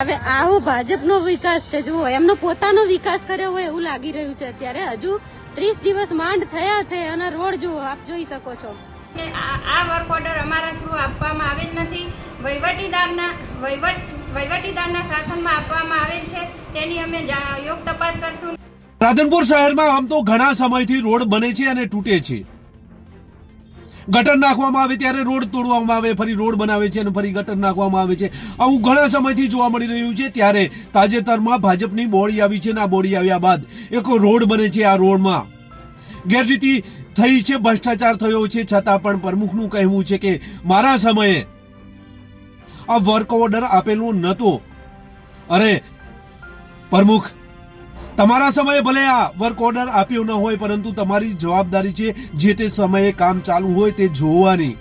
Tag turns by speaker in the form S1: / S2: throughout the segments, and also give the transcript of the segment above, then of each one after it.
S1: હવે આવો ભાજપનો વિકાસ છે, જુઓ એમનો પોતાનો વિકાસ કર્યો હોય એવું લાગી રહ્યું છે અત્યારે. હજુ 30 દિવસ માંડ થયા છે અને રોડ જુઓ, આપ જોઈ શકો છો.
S2: આ વર્ક ઓર્ડર અમારા થ્રુ આપવામાં આવેલ નથી, વહીવટીદારના શાસનમાં આપવામાં આવેલ છે. તેની અમે યોગ તપાસ કરશું.
S3: રાધનપુર શહેરમાં આમ તો ઘણા સમયથી રોડ બને છે અને તૂટે છે. ગટર નાખવામાં આવે ત્યારે રોડ તોડવામાં આવે, ફરી રોડ બનાવે છે અને ફરી ગટર નાખવામાં આવે છે. આવું ઘણા સમયથી જોવા મળી રહ્યું છે. ત્યારે તાજેતરમાં ભાજપની બોડી આવી છે અને આ બોડી આવ્યા બાદ એક રોડ બને છે. આ રોડમાં ગેરરીતિ થઈ છે, ભ્રષ્ટાચાર થયો છે, છતાં પણ પ્રમુખનું કહેવું છે કે મારા સમયે આ વર્ક ઓર્ડર આપેલો નહોતો. અરે પ્રમુખ, તમારા સમયે ભલે આ વર્ક ઓર્ડર આપ્યો ન હોય, પરંતુ તમારી જવાબદારી છે જે તે સમયે કામ ચાલુ હોય તે જોવાની.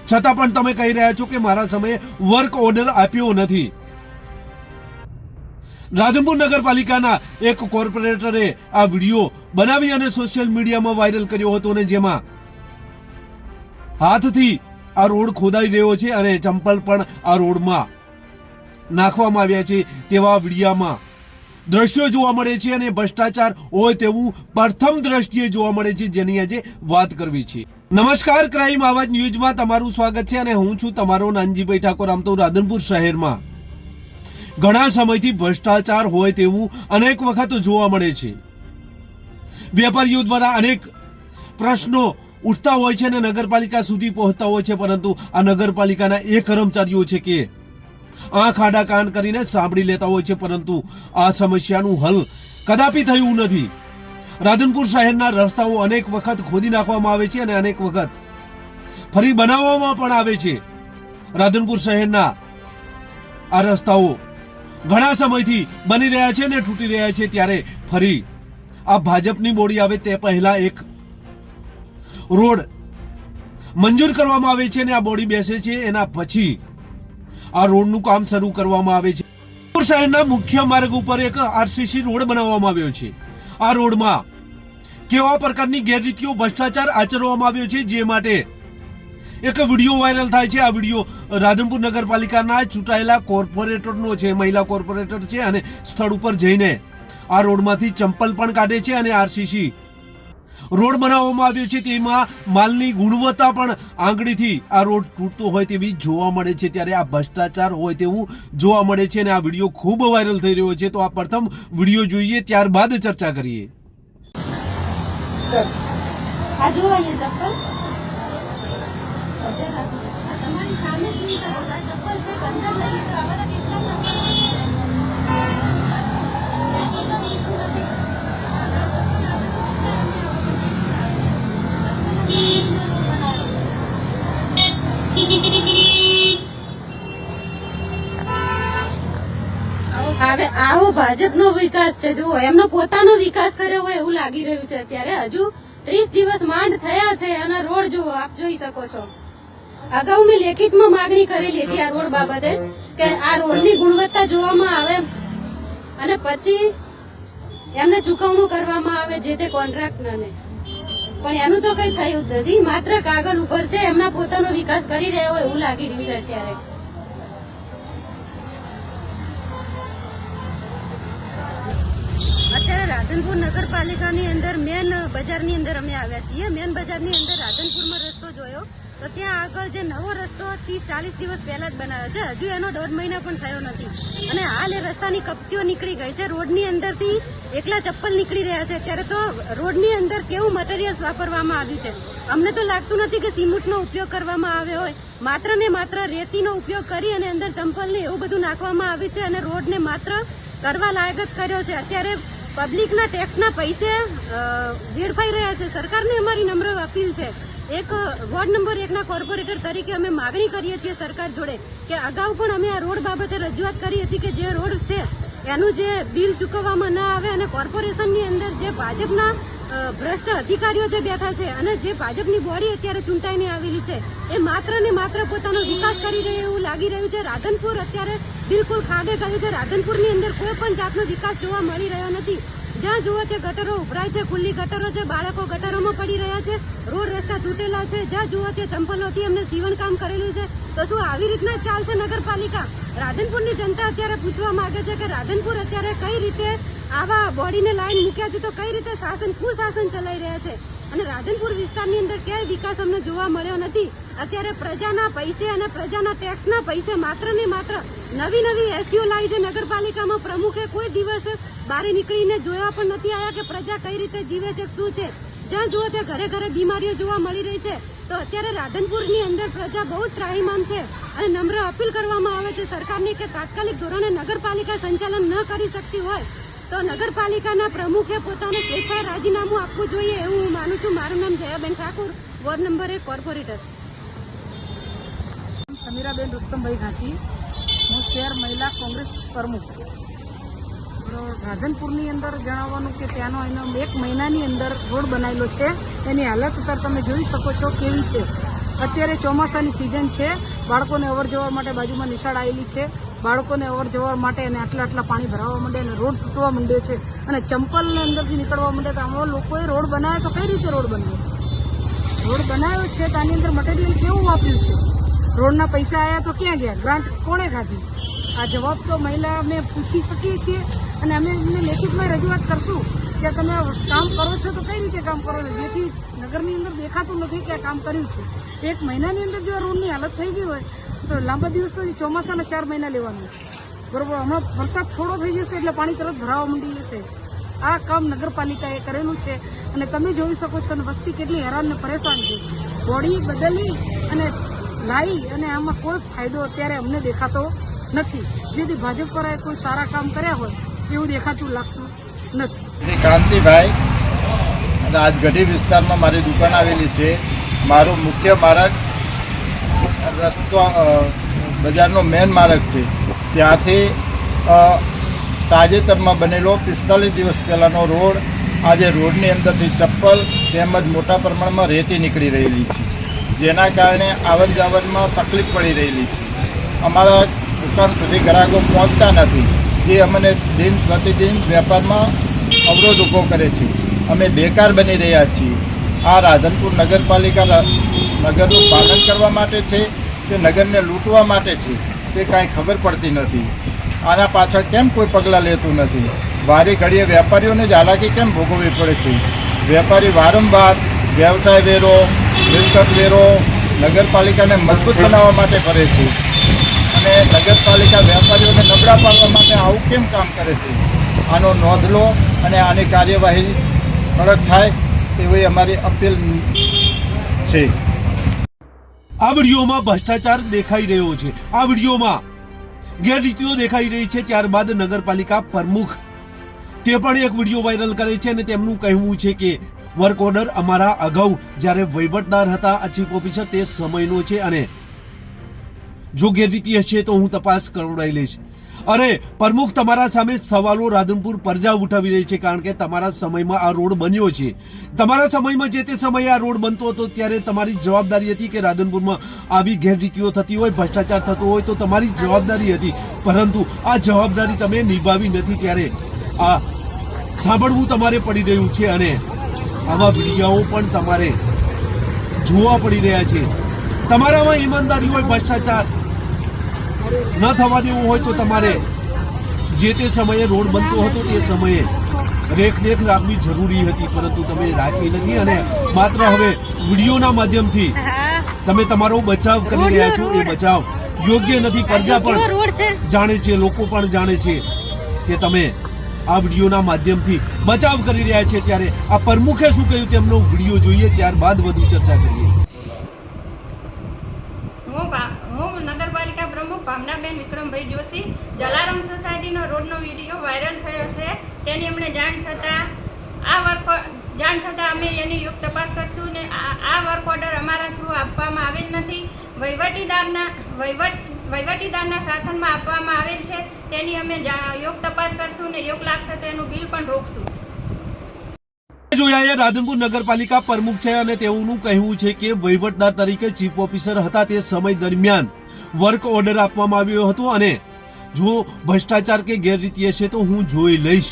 S3: છતાં પણ તમે કહી રહ્યા છો કે મારા સમયે વર્ક ઓર્ડર આપ્યો નથી. રાધનપુર નગરપાલિકાના એક કોર્પોરેટરે આ વિડીયો બનાવી અને સોશિયલ મીડિયામાં વાયરલ કર્યો હતો અને જેમાં હાથથી આ રોડ ખોદાઈ રહ્યો છે અને ચંપલ પણ આ રોડમાં નાખવામાં આવ્યા છે તેવા વિડીયામાં દ્રશ્યો જોવા મળે છે અને ભ્રષ્ટાચાર હોય તેવું પ્રથમ દ્રષ્ટિએ જોવા મળે છે, જેની આજે વાત કરવી છે. નમસ્કાર, ક્રાઇમ આવાજ ન્યૂઝમાં તમારું સ્વાગત છે અને હું છું તમારો નાનજીભાઈ ઠાકોર. આમ તો રાધનપુર શહેરમાં ઘણા સમયથી ભ્રષ્ટાચાર હોય તેવું અનેક વખત જોવા મળે છે. વેપારીઓ દ્વારા અનેક પ્રશ્નો ઉઠતા હોય છે અને નગરપાલિકા સુધી પહોંચતા હોય છે, પરંતુ આ નગરપાલિકાના એ કર્મચારીઓ છે કે આંખ આડા કાન કરીને સાંભળી લેતા હોય છે, પરંતુ આ સમસ્યાનું હલ કદાપી થયું નથી. રાધનપુર શહેરના રસ્તાઓ અનેક વખત ખોદી નાખવામાં આવે છે અને અનેક વખત ફરી બનાવવામાં પણ આવે છે. રાધનપુર શહેરના આ રસ્તાઓ ઘણા સમયથી બની રહ્યા છે અને તૂટી રહ્યા છે. ત્યારે ફરી આ ભાજપની બોડી આવે તે પહેલા એક રોડ મંજૂર કરવામાં આવે છે અને આ બોડી બેસે છે. એના પછી આ રોડનું કામ શરૂ કરવામાં આવે છે. શહેરના મુખ્ય માર્ગ ઉપર એક આરસીસી રોડ બનાવવામાં આવ્યો છે. આ રોડમાં કેવા પ્રકારની ગેરરીતિઓ, ભ્રષ્ટાચાર આચરવામાં આવ્યો છે, જે માટે એક વિડીયો વાયરલ થાય છે. આ વિડીયો રાધનપુર નગરપાલિકાના ચૂંટાયેલા કોર્પોરેટરનો છે, મહિલા કોર્પોરેટર છે અને સ્થળ ઉપર જઈને આ રોડમાંથી ચંપલ પણ કાઢે છે અને આરસીસી રોડ બનાવવામાં આવ્યો છે. તેમાં માલની ગુણવત્તા પણ આંગળીથી આ રોડ તૂટતો હોય તેવી જોવા મળે છે. ત્યારે આ ભ્રષ્ટાચાર હોય તેવું જોવા મળે છે અને આ વિડીયો ખૂબ વાયરલ થઈ રહ્યો છે. તો આ પ્રથમ વિડીયો જોઈએ, ત્યારબાદ ચર્ચા કરીએ.
S1: આ જુઓ અહીંયા ચપ્પલ, તમારી સામે જોઈ શકો આ ચપ્પલ છે, અંદર લઈ તો આ બધા કેટલા ચપ્પલ હવે આવો ભાજપનો વિકાસ છે, જુઓ એમનો પોતાનો વિકાસ કર્યો હોય એવું લાગી રહ્યું છે અત્યારે. હજુ 30 દિવસ માંડ થયા છે અને રોડ જુઓ, આપ જોઈ શકો છો. અગાઉ મેં લેખિતમાં માંગણી કરેલી હતી આ રોડ બાબતે કે આ રોડની ગુણવત્તા જોવામાં આવે અને પછી એમને ચૂકવણું કરવામાં આવે જે તે કોન્ટ્રાક્ટરને. પણ એનું તો કઈ થયું જ નથી, માત્ર કાગળ ઉપર છે. એમના પોતાનો વિકાસ કરી રહ્યા હોય એવું લાગી રહ્યું છે અત્યારે. અત્યારે રાધનપુર નગરપાલિકાની અંદર મેન બજારની અંદર અમે આવ્યા છીએ. મેન બજારની અંદર રાધનપુરમાં રસ્તો જોયો તો ત્યાં આગળ જે નવો રસ્તો 30-40 દિવસ પહેલા જ બનાવ્યો છે, હજુ એનો 1.5 મહિના પણ થયો નથી અને હાલ એ રસ્તાની કપચીઓ નીકળી ગઈ છે. રોડની અંદરથી એકલા ચપ્પલ નીકળી રહ્યા છે. ત્યારે તો રોડની અંદર કેવું મટીરિયલ્સ વાપરવામાં આવ્યું છે. અમને તો લાગતું નથી કે સિમેન્ટનો ઉપયોગ કરવામાં આવ્યો હોય, માત્ર ને માત્ર રેતીનો ઉપયોગ કરી અને અંદર ચંપલને એવું બધું નાખવામાં આવ્યું છે અને રોડને માત્ર કરવા લાયક જ કર્યો છે. અત્યારે પબ્લિકના ટેક્સના પૈસે વેડફાઈ રહ્યા છે. સરકારને અમારી નમ્ર અપીલ છે, એક વોર્ડ નંબર 1ના કોર્પોરેટર તરીકે અમે માગણી કરીએ છીએ સરકાર જોડે કે અગાઉ પણ અમે આ રોડ બાબતે રજૂઆત કરી હતી કે જે રોડ છે એનું જે બિલ ચૂકવવામાં ન આવે અને કોર્પોરેશનની અંદર જે ભાજપના ભ્રષ્ટ અધિકારીઓ જે બેઠા છે અને જે ભાજપની બોડી અત્યારે ચૂંટાઈને આવેલી છે એ માત્ર ને માત્ર પોતાનો વિકાસ કરી રહી એવું લાગી રહ્યું છે. રાધનપુર અત્યારે બિલકુલ ખાડે ગયું છે. રાધનપુરની અંદર કોઈ પણ જાતનો વિકાસ જોવા મળી રહ્યો નથી. જ્યાં જુઓ ત્યાં ગટરો ઉભરાય છે, ખુલ્લી ગટરો છે, બાળકો ગટરોમાં પડી રહ્યા છે, રોડ રસ્તા તૂટેલા છે, જ્યાં જુઓ ત્યાં ચંપલોથી એમને સીવણ કામ કરેલું છે. તો શું આવી રીતના જ ચાલશે નગરપાલિકા? રાધનપુરની જનતા અત્યારે પૂછવા માંગે છે કે રાધનપુર અત્યારે કઈ રીતે આવા બોડીને લાઈન મૂક્યા છે, તો કઈ રીતે શાસન કુશાસન ચલાવી રહ્યા છે. અને રાધનપુર વિસ્તારની અંદર ક્યાંય વિકાસ અમને જોવા મળ્યો નથી. અત્યારે પ્રજાના પૈસે અને પ્રજાના ટેક્સના પૈસે માત્ર ને માત્ર નવી નવી એસીઓ લાવી છે નગરપાલિકામાં. પ્રમુખે કોઈ દિવસ બહાર નીકળીને જોયા પણ નથી આવ્યા કે પ્રજા કઈ રીતે જીવે છે, શું છે. જ્યાં જુઓ ત્યાં ઘરે ઘરે બીમારીઓ જોવા મળી રહી છે. તો અત્યારે રાધનપુરની અંદર પ્રજા બહુ જ ત્રાહિમામ છે અને નમ્ર અપીલ કરવામાં આવે છે સરકારની કે તાત્કાલિક ધોરણે નગરપાલિકા સંચાલન ન કરી શકતી હોય તો નગરપાલિકાના પ્રમુખે પોતાને સ્વેચ્છાએ રાજીનામું આપવું જોઈએ એવું હું માનું છું. મારું નામ Jayaben Thakur, ward number 1 corporator.
S4: Samiraben Rustambhai Ghanchi, હું શહેર મહિલા કોંગ્રેસ પ્રમુખ. રાધનપુરની અંદર જણાવવાનું કે ત્યાંનો એનો 1 મહિનાની અંદર રોડ બનાવેલો છે. એની હાલત અત્યારે તમે જોઈ શકો છો કેવી છે. અત્યારે ચોમાસાની સિઝન છે, બાળકોને અવર જવર માટે બાજુમાં નિશાળ આવેલી છે, બાળકોને અવર જવર માટે અને આટલા પાણી ભરાવા માંડે અને રોડ તૂટવા માંડ્યો છે અને ચંપલને અંદરથી નીકળવા માંડે. તો આમાં લોકોએ રોડ બનાવ્યો તો કઈ રીતે રોડ બનાવ્યો? રોડ બનાવ્યો છે તો આની અંદર મટીરિયલ કેવું વાપર્યું છે? રોડના પૈસા આવ્યા તો ક્યાં ગયા? ગ્રાન્ટ કોણે ખાધી? આ જવાબ તો મહિલા અમે પૂછી શકીએ છીએ અને અમે એમને લેખિતમાં રજૂઆત કરશું કે તમે કામ કરો છો તો કઈ રીતે કામ કરો છો, જેથી નગરની અંદર દેખાતું નથી કે આ કામ કર્યું છે. 1 મહિનાની અંદર જો આ રોડની હાલત થઈ ગઈ હોય તો લાંબા દિવસ તો ચોમાસાના 4 મહિના લેવાનું, બરોબર. હમણાં વરસાદ થોડો થઈ જશે એટલે પાણી તરત ભરાવા માંડી જશે. આ કામ નગરપાલિકાએ કરેલું છે અને તમે જોઈ શકો છો અને વસ્તી કેટલી હેરાન ને પરેશાન છે. બોડી બદલી અને લાવી અને આમાં કોઈ ફાયદો અત્યારે અમને દેખાતો નથી. જેથી ભાજપ પર કોઈ સારા કામ કર્યા હોય એવું દેખાતું લાગતું નથી.
S5: શ્રી કાંતિભાઈ, રાજગઢી વિસ્તારમાં મારી દુકાન આવેલી છે. મારો મુખ્ય માર્ગ રસ્તો બજારનો મેન માર્ગ છે. ત્યાંથી તાજેતરમાં બનેલો 45 દિવસ પહેલાંનો રોડ, આજે રોડની અંદરથી ચપ્પલ તેમજ મોટા પ્રમાણમાં રેતી નીકળી રહેલી છે, જેના કારણે આવન જાવનમાં તકલીફ પડી રહેલી છે. અમારા દુકાન સુધી ગ્રાહકો પહોંચતા નથી, જે અમને દિન પ્રતિદિન વેપારમાં અવરોધ ઊભો કરે છે. અમે બેકાર બની રહ્યા છીએ. આ રાધનપુર નગરપાલિકા નગરનું પાલન કરવા માટે છે કે નગરને લૂંટવા માટે છે તે કાંઈ ખબર પડતી નથી. આના પાછળ કેમ કોઈ પગલાં લેતું નથી? વારી ઘડીએ વેપારીઓને જ હાલાકી કેમ ભોગવવી પડે છે? વેપારી વારંવાર વ્યવસાય વેરો, મિલકત વેરો નગરપાલિકાને મજબૂત બનાવવા માટે ભરે છે અને નગરપાલિકા વેપારીઓને નબળા પાડવા માટે આવું કેમ કામ કરે છે? આનો નોંધ લો અને આની કાર્યવાહી કડક થાય એવી અમારી અપીલ છે.
S3: આ વિડીયોમાં ભ્રષ્ટાચાર દેખાઈ રહ્યો છે, આ વિડીયોમાં ગેરરીતિઓ દેખાઈ રહી છે. ત્યારબાદ નગરપાલિકા પ્રમુખ તે પણ એક વિડીયો વાયરલ કરે છે અને તેમનું કહેવું છે કે વર્ક ઓર્ડર અમારા અગાઉ જ્યારે વહીવટદાર હતા ચીફ ઓફિસર તે સમયનો છે અને જો ગેરરીતિ હશે તો હું તપાસ કરાવી લઈશ. અરે પ્રમુખ, તમારા સામે સવાલો રાધનપુર પ્રજા ઉઠાવી રહી છે, કારણ કે તમારા સમયમાં આ રોડ બન્યો છે. તમારા સમયમાં જે તે સમયે આ રોડ બનતો હતો ત્યારે તમારી જવાબદારી હતી કે રાધનપુરમાં આવી ગેરરીતિઓ થતી હોય, ભ્રષ્ટાચાર થતો હોય તો તમારી જવાબદારી હતી, પરંતુ આ જવાબદારી તમે નિભાવી નથી. ત્યારે આ સાંભળવું તમારે પડી રહ્યું છે અને આવા વિડીયો પણ તમારે જોવા પડી રહ્યા છે. તમારામાં ઈમાનદારી હોય, ભ્રષ્ટાચાર ન થવા દેવું હોય તો તમારે જે તે સમયે રોડ બનતો હતો તે સમયે રેખદેખ રાખવી જરૂરી હતી, પરંતુ તમે રાખી નથી અને માત્ર હવે વિડીયોના માધ્યમથી તમે તમારો બચાવ કરી રહ્યા છો. એ બચાવ યોગ્ય નથી. પ્રજા પણ જાણે છે, લોકો પણ જાણે છે કે તમે આ વિડીયોના માધ્યમથી બચાવ કરી રહ્યા છે. ત્યારે આ પ્રમુખે શું કહ્યું તેમનો વિડીયો જોઈએ, ત્યારબાદ વધુ ચર્ચા કરીએ.
S2: હું નગરપાલિકા પ્રમુખ ભાવનાબેન વિક્રમભાઈ જોશી. જલારામ સોસાયટીનો રોડનો વિડીયો વાયરલ થયો છે. તેની અમને જાણ થતાં અમે એની યોગ્ય તપાસ કરશું ને આ વર્ક ઓર્ડર અમારા થ્રુ આપવામાં આવેલ નથી, વહીવટીદારના શાસનમાં આપવામાં આવેલ છે. તેની અમે યોગ્ય તપાસ કરશું ને યોગ લાગશે તો એનું બિલ પણ રોકશું.
S3: જોયા રાધનપુર નગરપાલિકા પ્રમુખ છે અને તેઓનું કહેવું છે કે વહીવટદાર તરીકે ચીફ ઓફિસર હતા તે સમય દરમિયાન વર્ક ઓર્ડર આપવામાં આવ્યો હતો અને જો ભ્રષ્ટાચાર કે ગેરરીતિ હશે તો હું જોઈ લઈશ.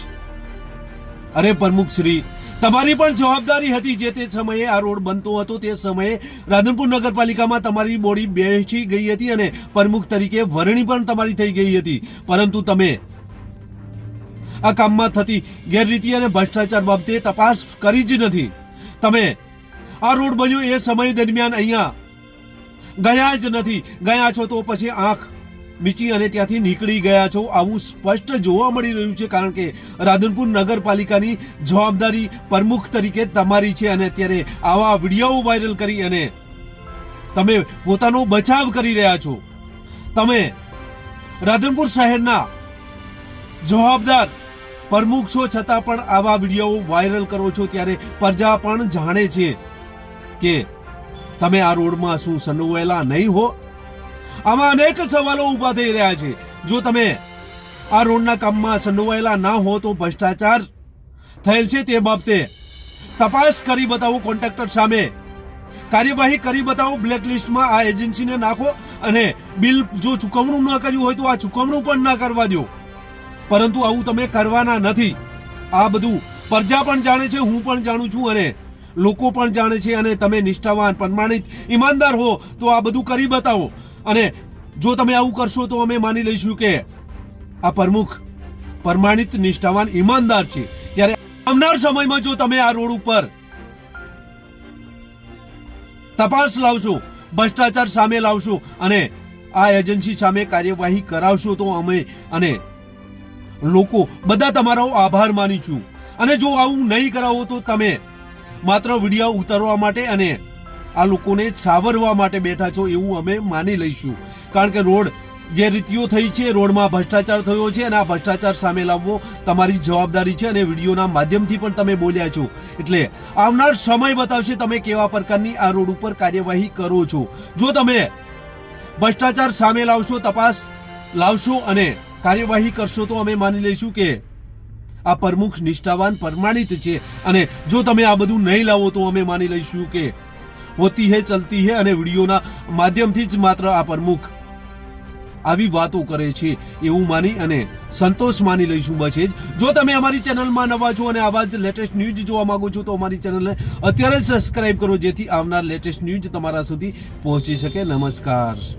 S3: અરે પ્રમુખ શ્રી, તમારી પણ જવાબદારી હતી. જે તે સમયે આ રોડ બનતો હતો તે સમયે રાધનપુર નગરપાલિકામાં તમારી બોડી બેસી ગઈ હતી અને પ્રમુખ તરીકે વરણી પણ તમારી થઈ ગઈ હતી, પરંતુ તમે આ કામમાં થતી ગેરરીતિ અને ભ્રષ્ટાચાર બાબતે તપાસ કરી જ નથી. તમે આ રોડ બન્યો એ સમય દરમિયાન અહીંયા ગયા જ નથી. ગયા છો તો પછી આંખ મીચી અને ત્યાંથી નીકળી ગયા છો, આવું સ્પષ્ટ જોવા મળી રહ્યું છે. કારણ કે રાધનપુર નગરપાલિકાની જવાબદારી પ્રમુખ તરીકે તમારી છે અને અત્યારે આવા વિડીયો વાયરલ કરી અને તમે પોતાનો બચાવ કરી રહ્યા છો. તમે રાધનપુર શહેરના જવાબદાર પ્રમુખ છો, છતાં પણ આવા વિડીયો વાયરલ કરો છો. ત્યારે પ્રજા પણ જાણે છે કે તમે આ રોડમાં શું સંડોવાયેલા નહીં હો. આમાં અનેક સવાલો ઊભા થઈ રહ્યા છે. જો તમે આ રોડના કામમાં સંડોવાયેલા ના હો તો ભ્રષ્ટાચાર થયેલ છે તે બાબતે તપાસ કરી બતાવો. કોન્ટ્રાક્ટર સામે કાર્યવાહી કરી બતાવો. બ્લેકલિસ્ટમાં આ એજન્સીને નાખો અને બિલ જો ચૂકવણું ન કર્યું હોય તો આ ચૂકવણું પણ ના કરવા દો. પરંતુ આવું તમે કરવાના નથી. આ બધું પ્રજા પણ જાણે છે, હું પણ જાણું છું અને લોકો પણ જાણે છે. અને તમે નિષ્ઠાવાન, પ્રમાણિત, ઈમાનદાર હો તો આ બધું કરી બતાવો. અને જો તમે આવું કરશો તો અમે માની લઈશું કે આ પ્રમુખ પ્રમાણિત, નિષ્ઠાવાન, ઈમાનદાર છે. ત્યારે આવનાર સમયમાં જો તમે આ રોડ ઉપર તપાસ લાવશો, ભ્રષ્ટાચાર સામે લાવશો અને આ એજન્સી સામે કાર્યવાહી કરાવશો તો અમે અને લોકો બધા તમારો આભાર માનીશું. અને જો આવું નહીં કરાવો તો તમે માત્ર વિડીયો ઉતારવા માટે અને આ લોકોને સાવરવા માટે બેઠા છો એવું અમે માની લઈશું. કારણ કે રોડ ગેરરીતિઓ થઈ છે, રોડમાં ભ્રષ્ટાચાર થયો છે અને આ ભ્રષ્ટાચાર સામે લાવવો તમારી જવાબદારી છે અને વિડીયોના માધ્યમથી પણ તમે બોલ્યા છો. એટલે આવનાર સમય બતાવશે તમે કેવા પ્રકારની આ રોડ ઉપર કાર્યવાહી કરો છો. જો તમે ભ્રષ્ટાચાર સામે લાવશો, તપાસ લાવશો અને કાર્યવાહી કરશો તો અમે માની લઈશું કે આ પ્રમુખ નિષ્ઠાવાન, પ્રમાણિત છે. અને જો તમે આ બધું નહીં લાવો તો અમે માની લઈશું કે હોતી હે ચલતી હે અને વિડીયોના માધ્યમથી જ માત્ર આ પ્રમુખ આવી વાતો કરે છે એવું માની અને સંતોષ માની લઈશું. બસ જ. જો તમે અમારી ચેનલમાં નવા છો અને આવા જ લેટેસ્ટ ન્યૂઝ જોવા માંગો છો તો અમારી ચેનલને અત્યારે જ સબસ્ક્રાઇબ કરો, જેથી આવનાર લેટેસ્ટ ન્યૂઝ તમારા સુધી પહોંચી શકે. નમસ્કાર.